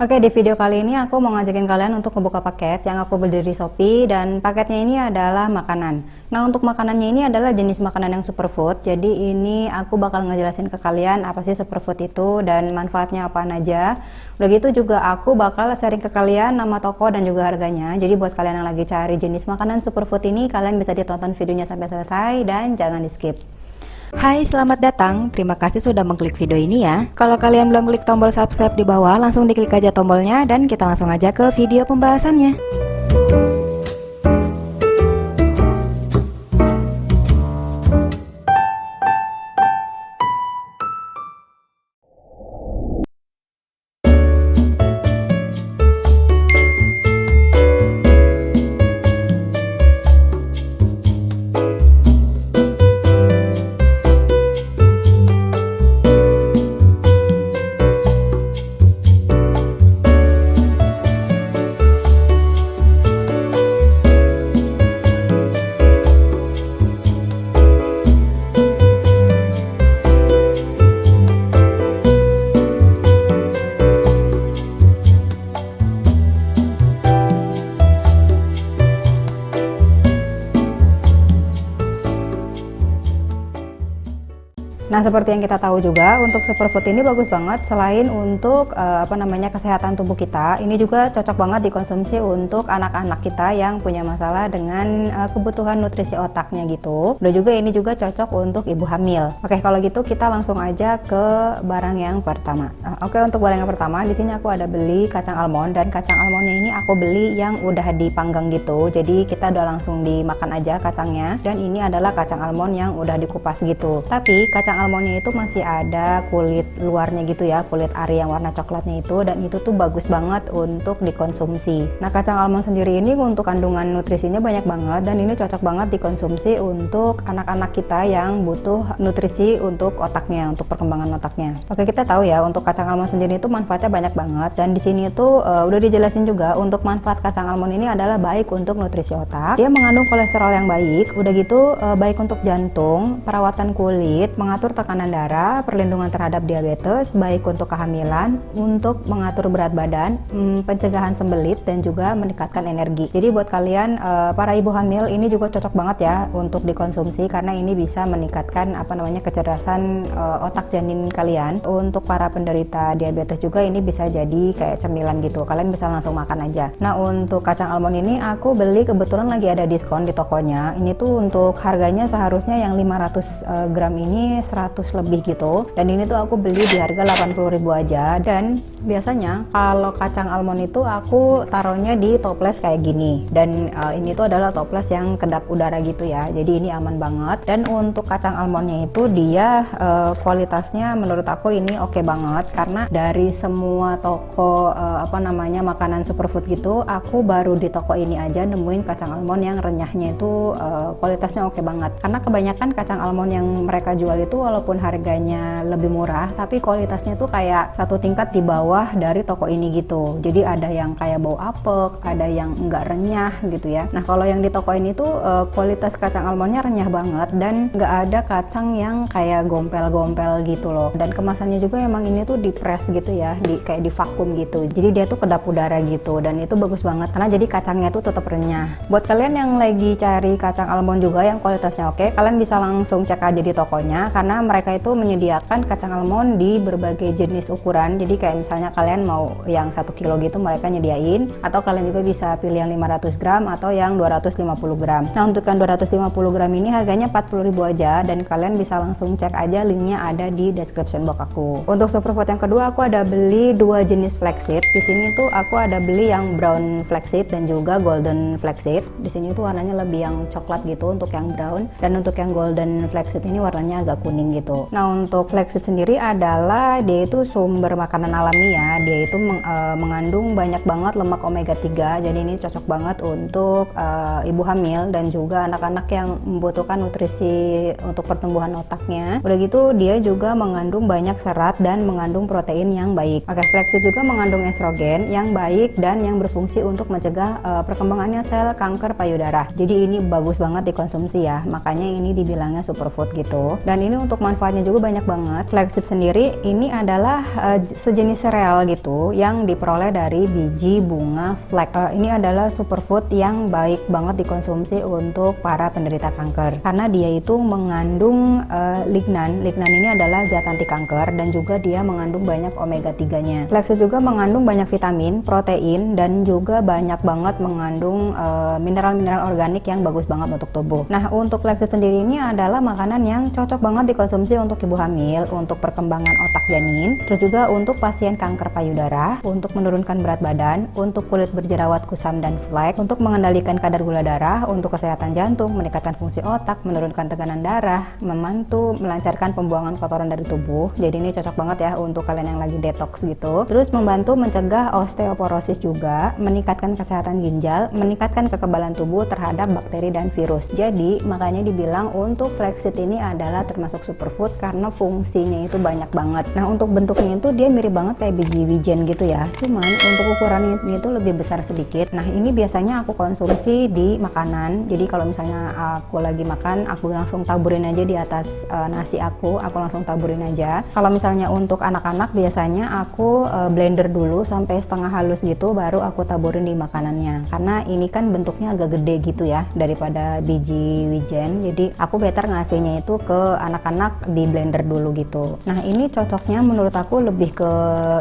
Oke, di video kali ini aku mau ngajakin kalian untuk ngebuka paket yang aku beli dari Shopee, dan paketnya ini adalah makanan. Nah, untuk makanannya ini adalah jenis makanan yang superfood. Jadi ini aku bakal ngejelasin ke kalian apa sih superfood itu dan manfaatnya apaan aja. Udah gitu juga aku bakal sharing ke kalian nama toko dan juga harganya. Jadi buat kalian yang lagi cari jenis makanan superfood ini, kalian bisa ditonton videonya sampai selesai dan jangan di skip. Hai, selamat datang. Terima kasih sudah mengklik video ini ya. Kalau kalian belum klik tombol subscribe di bawah, langsung diklik aja tombolnya dan kita langsung aja ke video pembahasannya. Nah, seperti yang kita tahu juga, untuk superfood ini bagus banget. Selain untuk kesehatan tubuh kita, ini juga cocok banget dikonsumsi untuk anak-anak kita yang punya masalah dengan kebutuhan nutrisi otaknya gitu. Dan juga ini juga cocok untuk ibu hamil. Oke, kalau gitu kita langsung aja ke barang yang pertama. Oke, untuk barang yang pertama di sini aku ada beli kacang almond, dan kacang almondnya ini aku beli yang udah dipanggang gitu. Jadi kita udah langsung dimakan aja kacangnya. Dan ini adalah kacang almond yang udah dikupas gitu. Tapi kacang almondnya itu masih ada kulit luarnya gitu ya, kulit ari yang warna coklatnya itu, dan itu tuh bagus banget untuk dikonsumsi. Nah, kacang almond sendiri ini untuk kandungan nutrisinya banyak banget, dan ini cocok banget dikonsumsi untuk anak-anak kita yang butuh nutrisi untuk otaknya, untuk perkembangan otaknya. Oke, kita tahu ya untuk kacang almond sendiri itu manfaatnya banyak banget, dan di sini tuh udah dijelasin juga untuk manfaat kacang almond ini adalah baik untuk nutrisi otak. Dia mengandung kolesterol yang baik, udah gitu baik untuk jantung, perawatan kulit, mengatur tekanan darah, perlindungan terhadap diabetes, baik untuk kehamilan, untuk mengatur berat badan, pencegahan sembelit, dan juga meningkatkan energi. Jadi buat kalian para ibu hamil ini juga cocok banget ya untuk dikonsumsi, karena ini bisa meningkatkan kecerdasan otak janin kalian. Untuk para penderita diabetes juga ini bisa jadi kayak cemilan gitu, kalian bisa langsung makan aja. Nah, untuk kacang almond ini aku beli kebetulan lagi ada diskon di tokonya. Ini tuh untuk harganya seharusnya yang 500 gram ini 100 lebih gitu, dan ini tuh aku beli di harga 80.000 aja. Dan biasanya kalau kacang almond itu aku taruhnya di toples kayak gini, dan ini tuh adalah toples yang kedap udara gitu ya, jadi ini aman banget. Dan untuk kacang almondnya itu dia kualitasnya menurut aku ini oke banget, karena dari semua toko makanan superfood gitu, aku baru di toko ini aja nemuin kacang almond yang renyahnya itu kualitasnya oke banget. Karena kebanyakan kacang almond yang mereka jual itu walaupun harganya lebih murah, tapi kualitasnya tuh kayak satu tingkat di bawah dari toko ini gitu. Jadi ada yang kayak bau apek, ada yang enggak renyah gitu ya. Nah, kalau yang di toko ini tuh kualitas kacang almondnya renyah banget, dan nggak ada kacang yang kayak gompel-gompel gitu loh. Dan kemasannya juga emang ini tuh di press gitu ya, kayak di vakum gitu. Jadi dia tuh kedap udara gitu, dan itu bagus banget karena jadi kacangnya tuh tetap renyah. Buat kalian yang lagi cari kacang almond juga yang kualitasnya oke, kalian bisa langsung cek aja di tokonya, karena mereka itu menyediakan kacang almond di berbagai jenis ukuran. Jadi kayak misalnya kalian mau yang 1 kilo gitu mereka nyediain, atau kalian juga bisa pilih yang 500 gram atau yang 250 gram. Nah, untuk yang 250 gram ini harganya 40.000 aja, dan kalian bisa langsung cek aja, linknya ada di description box aku. Untuk superfood yang kedua aku ada beli 2 jenis flaxseed. Di sini tuh aku ada beli yang brown flaxseed dan juga golden flaxseed. Di sini tuh warnanya lebih yang coklat gitu untuk yang brown, dan untuk yang golden flaxseed ini warnanya agak kuning gitu. Nah, untuk flaxseed sendiri adalah dia itu sumber makanan alami ya. Dia itu mengandung banyak banget lemak omega 3. Jadi ini cocok banget untuk ibu hamil dan juga anak-anak yang membutuhkan nutrisi untuk pertumbuhan otaknya. Udah gitu dia juga mengandung banyak serat dan mengandung protein yang baik. Oke, flaxseed juga mengandung estrogen yang baik dan yang berfungsi untuk mencegah perkembangannya sel kanker payudara. Jadi ini bagus banget dikonsumsi ya. Makanya ini dibilangnya superfood gitu. Dan ini untuk untuk manfaatnya juga banyak banget. Flaxseed sendiri ini adalah sejenis sereal gitu yang diperoleh dari biji bunga flax. Ini adalah superfood yang baik banget dikonsumsi untuk para penderita kanker karena dia itu mengandung lignan. Lignan ini adalah zat anti kanker dan juga dia mengandung banyak omega 3-nya. Flaxseed juga mengandung banyak vitamin, protein, dan juga banyak banget mengandung mineral-mineral organik yang bagus banget untuk tubuh. Nah, untuk flaxseed sendiri ini adalah makanan yang cocok banget dikonsumsi untuk ibu hamil, untuk perkembangan otak janin, terus juga untuk pasien kanker payudara, untuk menurunkan berat badan, untuk kulit berjerawat kusam dan flek, untuk mengendalikan kadar gula darah, untuk kesehatan jantung, meningkatkan fungsi otak, menurunkan tekanan darah, membantu melancarkan pembuangan kotoran dari tubuh. Jadi ini cocok banget ya untuk kalian yang lagi detox gitu. Terus membantu mencegah osteoporosis juga, meningkatkan kesehatan ginjal, meningkatkan kekebalan tubuh terhadap bakteri dan virus. Jadi makanya dibilang untuk flaxseed ini adalah termasuk superfood karena fungsinya itu banyak banget. Nah, untuk bentuknya itu dia mirip banget kayak biji wijen gitu ya, cuman untuk ukurannya itu lebih besar sedikit. Nah, ini biasanya aku konsumsi di makanan. Jadi kalau misalnya aku lagi makan, aku langsung taburin aja di atas nasi aku langsung taburin aja. Kalau misalnya untuk anak-anak biasanya aku blender dulu sampai setengah halus gitu, baru aku taburin di makanannya karena ini kan bentuknya agak gede gitu ya daripada biji wijen. Jadi aku better ngasihnya itu ke anak-anak di blender dulu gitu. Nah, ini cocoknya menurut aku lebih ke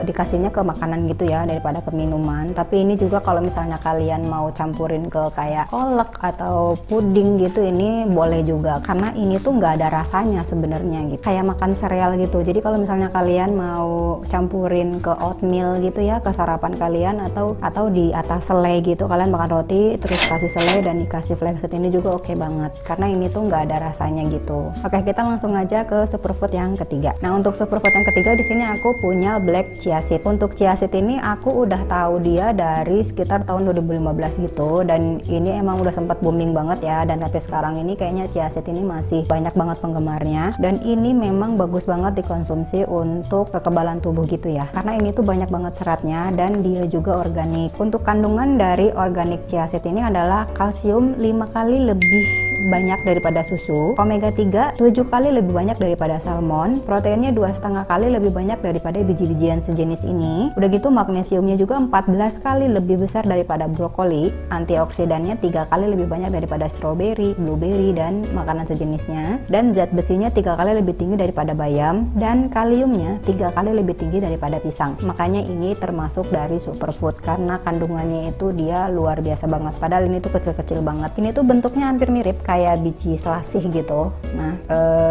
dikasihnya ke makanan gitu ya daripada ke minuman. Tapi ini juga kalau misalnya kalian mau campurin ke kayak kolak atau puding gitu, ini boleh juga karena ini tuh nggak ada rasanya sebenarnya gitu, kayak makan sereal gitu. Jadi kalau misalnya kalian mau campurin ke oatmeal gitu ya, ke sarapan kalian, atau di atas selai gitu, kalian makan roti terus kasih selai dan dikasih flaxseed, ini juga oke banget karena ini tuh nggak ada rasanya gitu. Oke, kita langsung aja ke superfood yang ketiga. Nah, untuk superfood yang ketiga di sini aku punya black chia seed. Untuk chia seed ini aku udah tahu dia dari sekitar tahun 2015 gitu, dan ini emang udah sempat booming banget ya, dan sampai sekarang ini kayaknya chia seed ini masih banyak banget penggemarnya, dan ini memang bagus banget dikonsumsi untuk kekebalan tubuh gitu ya, karena ini tuh banyak banget seratnya dan dia juga organik. Untuk kandungan dari organik chia seed ini adalah kalsium 5 kali lebih banyak daripada susu, omega 3 7 kali lebih banyak daripada salmon, proteinnya 2,5 kali lebih banyak daripada biji-bijian sejenis ini. Udah gitu magnesiumnya juga 14 kali lebih besar daripada brokoli, antioksidannya 3 kali lebih banyak daripada strawberry, blueberry, dan makanan sejenisnya, dan zat besinya 3 kali lebih tinggi daripada bayam, dan kaliumnya 3 kali lebih tinggi daripada pisang. Makanya ini termasuk dari superfood karena kandungannya itu dia luar biasa banget, padahal ini tuh kecil-kecil banget. Ini tuh bentuknya hampir mirip kayak biji selasih gitu. Nah,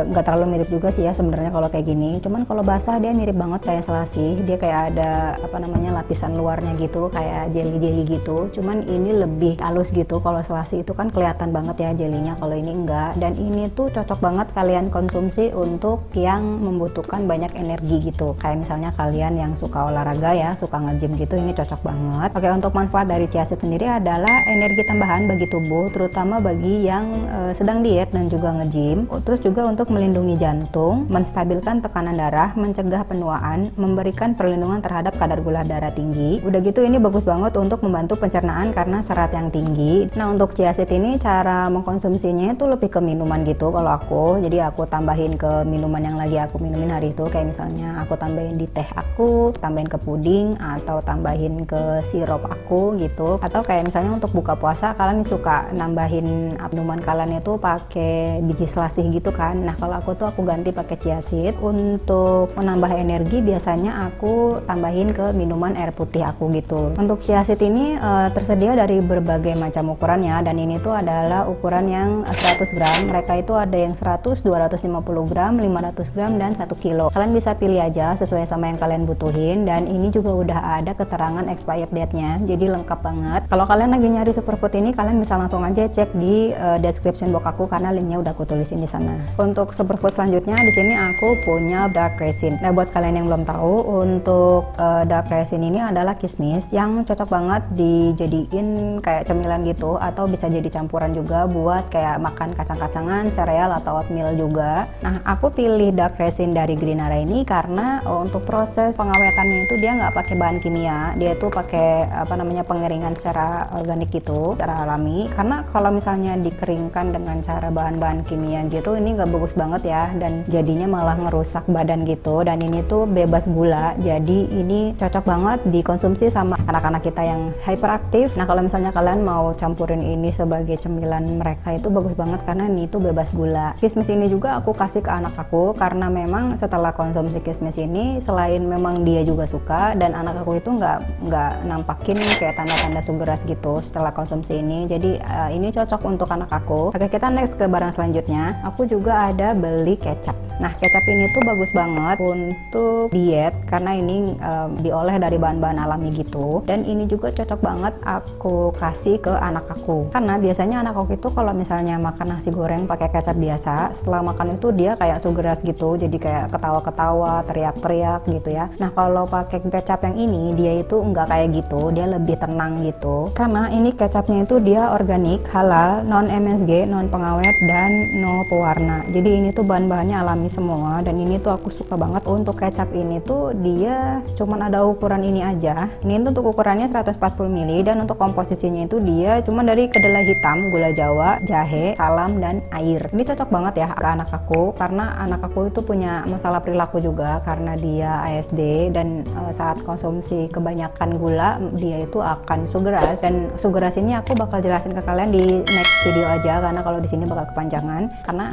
nggak terlalu mirip juga sih ya sebenarnya kalau kayak gini, cuman kalau basah dia mirip banget kayak selasih. Dia kayak ada apa namanya lapisan luarnya gitu, kayak jelly-jelly gitu, cuman ini lebih halus gitu. Kalau selasih itu kan kelihatan banget ya jelinya, kalau ini enggak. Dan ini tuh cocok banget kalian konsumsi untuk yang membutuhkan banyak energi gitu, kayak misalnya kalian yang suka olahraga ya, suka nge-gym gitu, ini cocok banget. Oke, untuk manfaat dari chia seed sendiri adalah energi tambahan bagi tubuh, terutama bagi yang sedang diet dan juga nge-gym. Terus juga untuk melindungi jantung, menstabilkan tekanan darah, mencegah penuaan, memberikan perlindungan terhadap kadar gula darah tinggi. Udah gitu ini bagus banget untuk membantu pencernaan karena serat yang tinggi. Nah, untuk chia seed ini cara mengkonsumsinya itu lebih ke minuman gitu kalau aku. Jadi aku tambahin ke minuman yang lagi aku minumin hari itu, kayak misalnya aku tambahin di teh aku, tambahin ke puding, atau tambahin ke sirup aku gitu. Atau kayak misalnya untuk buka puasa kalian suka nambahin minuman kalian itu pakai biji selasih gitu kan. Nah, kalau aku tuh aku ganti pakai chia seed. Untuk menambah energi biasanya aku tambahin ke minuman air putih aku gitu. Untuk chia seed ini tersedia dari berbagai macam ukurannya, dan ini tuh adalah ukuran yang 100 gram. Mereka itu ada yang 100, 250 gram, 500 gram, dan 1 kilo. Kalian bisa pilih aja sesuai sama yang kalian butuhin, dan ini juga udah ada keterangan expired date-nya, jadi lengkap banget. Kalau kalian lagi nyari superfood ini, kalian bisa langsung aja cek di description box aku karena linknya udah aku tulisin di sana. Untuk superfood selanjutnya di sini aku punya dark resin. Nah, buat kalian yang belum tahu, untuk dark resin ini adalah kismis yang cocok banget dijadiin kayak cemilan gitu, atau bisa jadi campuran juga buat kayak makan kacang-kacangan, sereal, atau oatmeal juga. Nah, aku pilih dark resin dari Greenara ini karena untuk proses pengawetannya itu dia nggak pakai bahan kimia, dia tuh pakai apa namanya pengeringan secara organik gitu, secara alami. Karena kalau misalnya dikeringkan makan dengan cara bahan-bahan kimia gitu, ini nggak bagus banget ya, dan jadinya malah ngerusak badan gitu. Dan ini tuh bebas gula, jadi ini cocok banget dikonsumsi sama anak-anak kita yang hyperaktif. Nah kalau misalnya kalian mau campurin ini sebagai cemilan mereka itu bagus banget karena ini tuh bebas gula. Kismis ini juga aku kasih ke anak aku karena memang setelah konsumsi kismis ini, selain memang dia juga suka, dan anak aku itu nggak nampakin kayak tanda-tanda sugar rush gitu setelah konsumsi ini. Jadi ini cocok untuk anak aku. Oke, kita next ke barang selanjutnya. Aku juga ada beli kecap. Nah kecap ini tuh bagus banget untuk diet karena ini diolah dari bahan-bahan alami gitu, dan ini juga cocok banget aku kasih ke anak aku karena biasanya anak aku itu kalau misalnya makan nasi goreng pakai kecap biasa, setelah makan itu dia kayak sugar rush gitu, jadi kayak ketawa-ketawa, teriak-teriak gitu ya. Nah kalau pakai kecap yang ini dia itu enggak kayak gitu, dia lebih tenang gitu karena ini kecapnya itu dia organik, halal, non MSG, non pengawet, dan no pewarna. Jadi ini tuh bahan-bahannya alami semua, dan ini tuh aku suka banget. Untuk kecap ini tuh dia cuman ada ukuran ini aja. Ini tuh untuk ukurannya 140 ml, dan untuk komposisinya itu dia cuma dari kedelai hitam, gula jawa, jahe, salam, dan air. Ini cocok banget ya ke anak aku karena anak aku itu punya masalah perilaku juga karena dia ASD, dan saat konsumsi kebanyakan gula dia itu akan sugar rush. Dan sugar rush ini aku bakal jelasin ke kalian di next video aja karena kalau di sini bakal kepanjangan, karena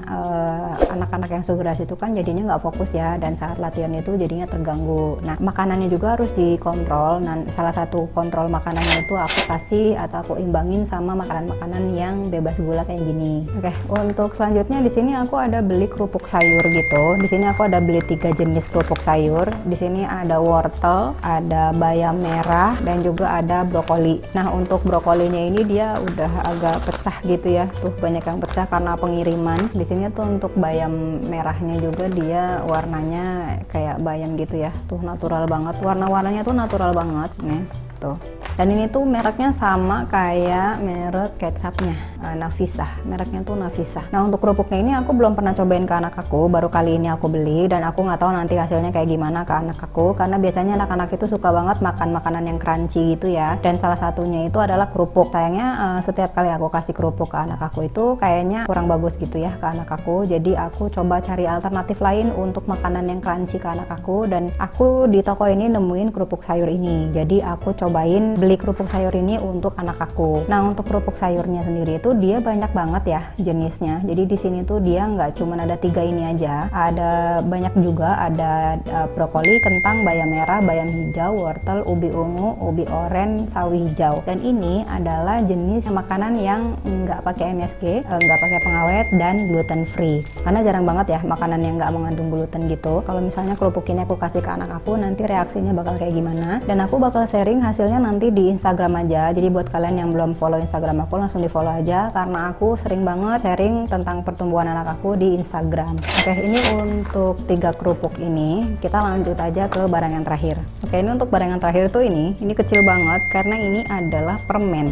anak-anak yang sugar rush itu kan jadinya nggak fokus ya, dan saat latihan itu jadinya terganggu. Nah makanannya juga harus dikontrol. Nah salah satu kontrol makanannya itu aku kasih atau aku imbangin sama makanan-makanan yang bebas gula kayak gini. Oke, untuk selanjutnya di sini aku ada beli kerupuk sayur gitu. Di sini aku ada beli 3 jenis kerupuk sayur. Di sini ada wortel, ada bayam merah, dan juga ada brokoli. Nah untuk brokolinya ini dia udah agak pecah gitu ya, tuh banyak yang pecah karena pengiriman. Di sini tuh untuk bayam merahnya juga dia warnanya kayak bayam gitu ya, tuh natural banget, warna-warnanya tuh natural banget nih tuh. Dan ini tuh mereknya sama kayak merek kecapnya, Nafisah, mereknya tuh Nafisah. Nah untuk kerupuknya ini aku belum pernah cobain ke anak aku, baru kali ini aku beli, dan aku nggak tahu nanti hasilnya kayak gimana ke anak aku karena biasanya anak-anak itu suka banget makan makanan yang crunchy gitu ya, dan salah satunya itu adalah kerupuk. Sayangnya setiap kali aku kasih kerupuk ke anak aku itu kayaknya kurang bagus gitu ya ke anak aku, jadi aku coba cari alternatif lain untuk makanan yang crunchy ke anak aku, dan aku di toko ini nemuin kerupuk sayur ini, jadi aku cobain beli kerupuk sayur ini untuk anak aku. Nah untuk kerupuk sayurnya sendiri itu dia banyak banget ya jenisnya, jadi di sini tuh dia nggak cuma ada 3 ini aja, ada banyak juga, ada brokoli, kentang, bayam merah, bayam hijau, wortel, ubi ungu, ubi oren, sawi hijau. Dan ini adalah jenis makanan yang nggak pakai MSG, nggak pakai pengawet, dan gluten free, karena jarang banget ya makanan yang nggak mengandung gluten gitu. Kalau misalnya kerupuk ini aku kasih ke anak aku, nanti reaksinya bakal kayak gimana, dan aku bakal sharing hasilnya nanti di Instagram aja. Jadi buat kalian yang belum follow Instagram aku, langsung di follow aja karena aku sering banget sharing tentang pertumbuhan anak aku di Instagram. Oke, ini untuk 3 kerupuk ini. Kita lanjut aja ke barang yang terakhir. Oke, ini untuk barang yang terakhir tuh ini kecil banget karena ini adalah permen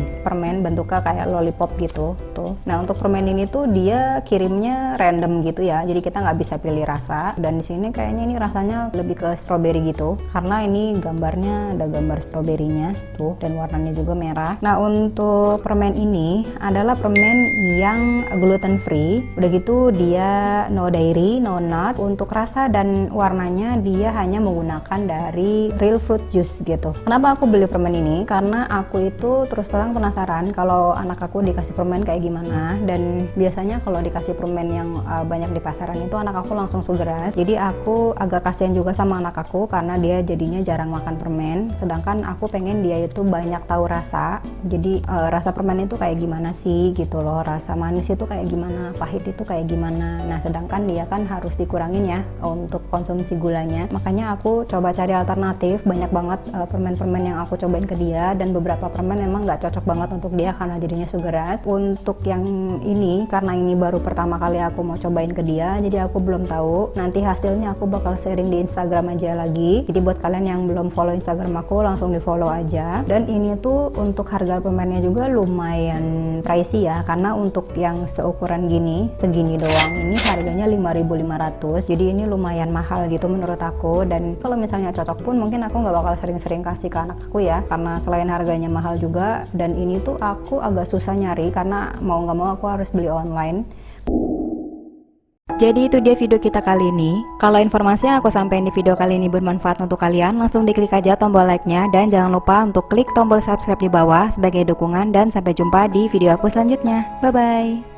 bentuknya kayak lollipop gitu tuh. Nah untuk permen ini tuh dia kirimnya random gitu ya, jadi kita nggak bisa pilih rasa, dan di sini kayaknya ini rasanya lebih ke strawberry gitu karena ini gambarnya ada gambar stroberinya tuh, dan warnanya juga merah. Nah untuk permen ini adalah permen yang gluten free, udah gitu dia no dairy, no nut. Untuk rasa dan warnanya dia hanya menggunakan dari real fruit juice gitu. Kenapa aku beli permen ini? Karena aku itu terus terang penasaran kalau anak aku dikasih permen kayak gimana, dan biasanya kalau dikasih permen yang banyak di pasaran itu anak aku langsung sugar rush. Jadi aku agak kasihan juga sama anak aku karena dia jadinya jarang makan permen, sedangkan aku pengen dia itu banyak tahu rasa. Jadi rasa permen itu kayak gimana sih gitu loh, rasa manis itu kayak gimana, pahit itu kayak gimana. Nah sedangkan dia kan harus dikurangin ya untuk konsumsi gulanya. Makanya aku coba cari alternatif, banyak banget permen-permen yang aku cobain ke dia, dan beberapa permen memang nggak cocok banget untuk dia karena jadinya sugar rush. Untuk yang ini karena ini baru pertama kali aku mau cobain ke dia, jadi aku belum tahu. Nanti hasilnya aku bakal sharing di Instagram aja lagi. Jadi buat kalian yang belum follow Instagram aku, langsung di follow aja. Dan ini tuh untuk harga permennya juga lumayan pricey ya, karena untuk yang seukuran gini, segini doang, ini harganya 5.500. Jadi ini lumayan mahal gitu menurut aku. Dan kalau misalnya cocok pun mungkin aku nggak bakal sering-sering kasih ke anak aku ya, karena selain harganya mahal juga, dan ini tuh aku agak susah nyari karena mau nggak mau aku harus beli online. Jadi itu dia video kita kali ini. Kalau informasi yang aku sampaikan di video kali ini bermanfaat untuk kalian, langsung diklik aja tombol like-nya, dan jangan lupa untuk klik tombol subscribe di bawah sebagai dukungan, dan sampai jumpa di video aku selanjutnya. Bye bye.